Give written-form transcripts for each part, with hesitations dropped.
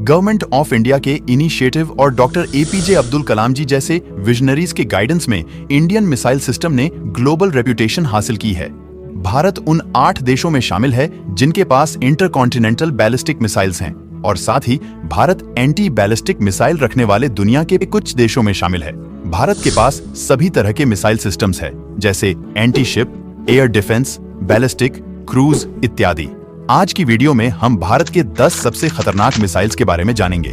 Government of India के initiative और doctor APJ Abdul Kalam जी जैसे विजनरीज के गाइडेंस में इंडियन मिसाइल सिस्टम ने ग्लोबल रेप्यूटेशन हासिल की है। भारत उन 8 देशों में शामिल है जिनके पास इंटरकॉन्टिनेंटल बैलिस्टिक मिसाइल्स हैं और साथ ही भारत एंटी बैलिस्टिक मिसाइल रखने वाले दुनिया के कुछ देशों में शामिल है। भारत के पास सभी तरह के मिसाइल सिस्टम्स है, जैसे anti ship, air defence, ballistic, cruise इत्यादि। आज की वीडियो में हम भारत के 10 सबसे खतरनाक मिसाइल्स के बारे में जानेंगे।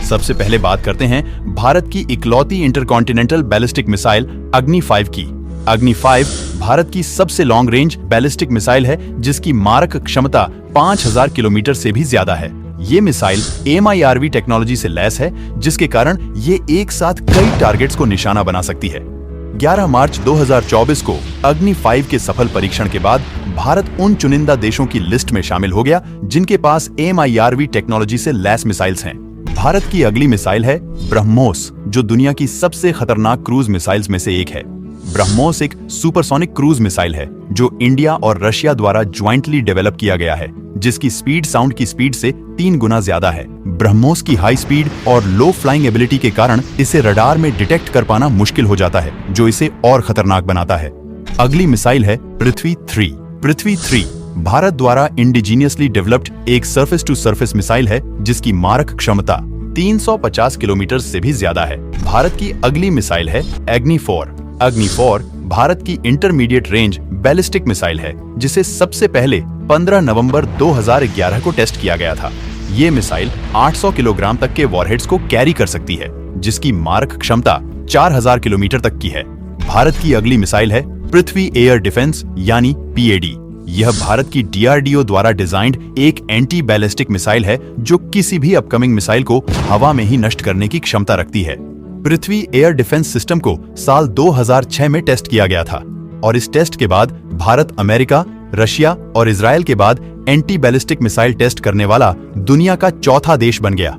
सबसे पहले बात करते हैं भारत की इकलौती इंटरकॉन्टिनेंटल बैलिस्टिक मिसाइल अग्नि 5 की। अग्नि 5 भारत की सबसे लॉन्ग रेंज बैलिस्टिक मिसाइल है जिसकी मारक क्षमता 5000 किलोमीटर से भी ज्यादा है। ये मिसाइल MIRV टेक्नोलॉजी से लैस है, जिसके कारण ये एक साथ कई टारगेट्स को निशाना बना सकती है। 11 मार्च 2024 को अग्नि 5 के सफल परीक्षण के बाद भारत उन चुनिंदा देशों की लिस्ट में शामिल हो गया जिनके पास MIRV टेक्नोलॉजी से लैस मिसाइल्स हैं। भारत की अगली मिसाइल है ब्रह्मोस, जो दुनिया की सबसे खतरनाक क्रूज मिसाइल्स में से एक है। ब्रह्मोस एक सुपरसोनिक क्रूज मिसाइल है जो इंडिया और रशिया द्वारा ज्वाइंटली डेवलप किया गया है, जिसकी स्पीड साउंड की स्पीड से 3 गुना ज्यादा है। ब्रह्मोस की हाई स्पीड और लो फ्लाइंग एबिलिटी के कारण इसे रडार में डिटेक्ट कर पाना मुश्किल हो जाता है, जो इसे और खतरनाक बनाता है। अगली मिसाइल है पृथ्वी 3। पृथ्वी 3 भारत द्वारा इंडिजीनियसली डेवलप्ड एक सरफेस टू सरफेस मिसाइल है जिसकी मारक क्षमता 350 किलोमीटर से भी ज्यादा है। भारत की अगली मिसाइल है अग्नि 4। अग्नि 4 भारत की इंटरमीडिएट रेंज बैलिस्टिक मिसाइल है जिसे सबसे पहले 15 नवंबर 2011 को टेस्ट किया गया था। ये मिसाइल 800 किलोग्राम तक के वॉरहेड्स को कैरी कर सकती है, जिसकी मारक क्षमता 4000 किलोमीटर तक की है। भारत की अगली मिसाइल है पृथ्वी एयर डिफेंस यानी PAD। यह भारत की DRDO द्वारा डिजाइंड एक एंटी बैलिस्टिक मिसाइल है जो किसी भी अपकमिंग मिसाइल को हवा में ही नष्ट करने की क्षमता रखती है। पृथ्वी एयर डिफेंस सिस्टम को साल 2006 में टेस्ट किया गया था और इस टेस्ट के बाद भारत अमेरिका, रशिया और इजराइल के बाद एंटी बैलिस्टिक मिसाइल टेस्ट करने वाला दुनिया का चौथा देश बन गया।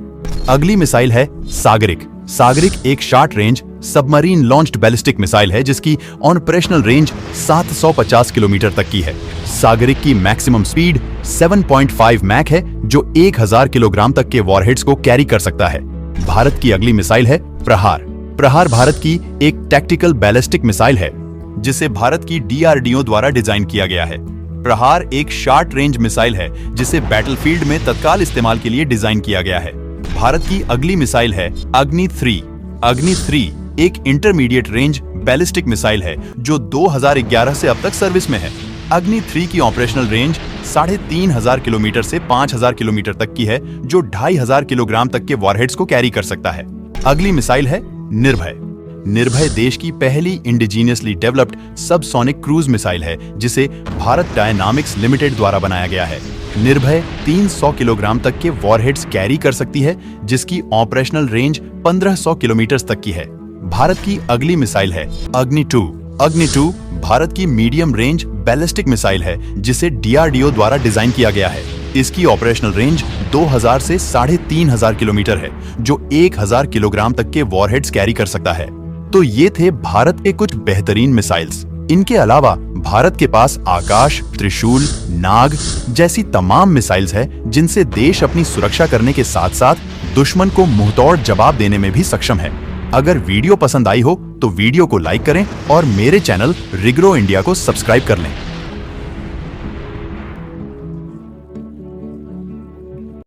अगली मिसाइल है सागरिक। सागरिक एक short range submarine launched ballistic missile है जिसकी ऑपरेशनल रेंज 750 किलोमीटर तक की है। सागरिक की मैक्सिमम स्पीड 7.5 मैक है जो 1000 किलोग्राम तक के वॉरहेड्स को कैरी कर सकता है। भारत की अगली मिसाइल है प्रहार। प्रहार भारत की एक टैक्टिकल बैलिस्टिक मिसाइल है जिसे भारत की DRDO द्वारा डिजाइन किया गया है। प्रहार एक शॉर्ट रेंज मिसाइल है जिसे बैटलफील्ड में तत्काल इस्तेमाल के लिए डिजाइन किया गया है। भारत की अगली मिसाइल है अग्नि 3। अग्नि 3 एक इंटरमीडिएट रेंज बैलिस्टिक मिसाइल है जो 2011 से अब तक सर्विस में है। अग्नि 3 की ऑपरेशनल रेंज 3500 किलोमीटर से 5000 किलोमीटर तक की है, जो 2500 किलोग्राम तक के वॉरहेड्स को कैरी कर सकता है। अगली मिसाइल है निर्भय। निर्भय देश की पहली indigenously developed subsonic cruise missile है जिसे भारत डायनामिक्स लिमिटेड द्वारा बनाया गया है। निर्भय 300 किलोग्राम तक के वॉरहेड्स कैरी कर सकती है, जिसकी ऑपरेशनल रेंज 1500 किलोमीटर तक की है। भारत की अगली मिसाइल है अग्नि 2। अग्नि 2 भारत की मीडियम रेंज बैलिस्टिक मिसाइल है जिसे DRDO द्वारा डिजाइन किया गया है। इसकी ऑपरेशनल रेंज 2000 से 3500 किलोमीटर है, जो 1000 किलोग्राम तक के वॉरहेड्स कैरी कर सकता है। तो ये थे भारत के कुछ बेहतरीन मिसाइल्स। इनके अलावा भारत के पास आकाश, त्रिशूल, नाग जैसी तमाम मिसाइल्स हैं जिनसे देश अपनी सुरक्षा करने के साथ साथ दुश्मन को मुंहतोड़ जवाब देने में भी सक्षम है। अगर वीडियो पसंद आई हो तो वीडियो को लाइक करें और मेरे चैनल रिग्रो इंडिया को सब्सक्राइब कर लें।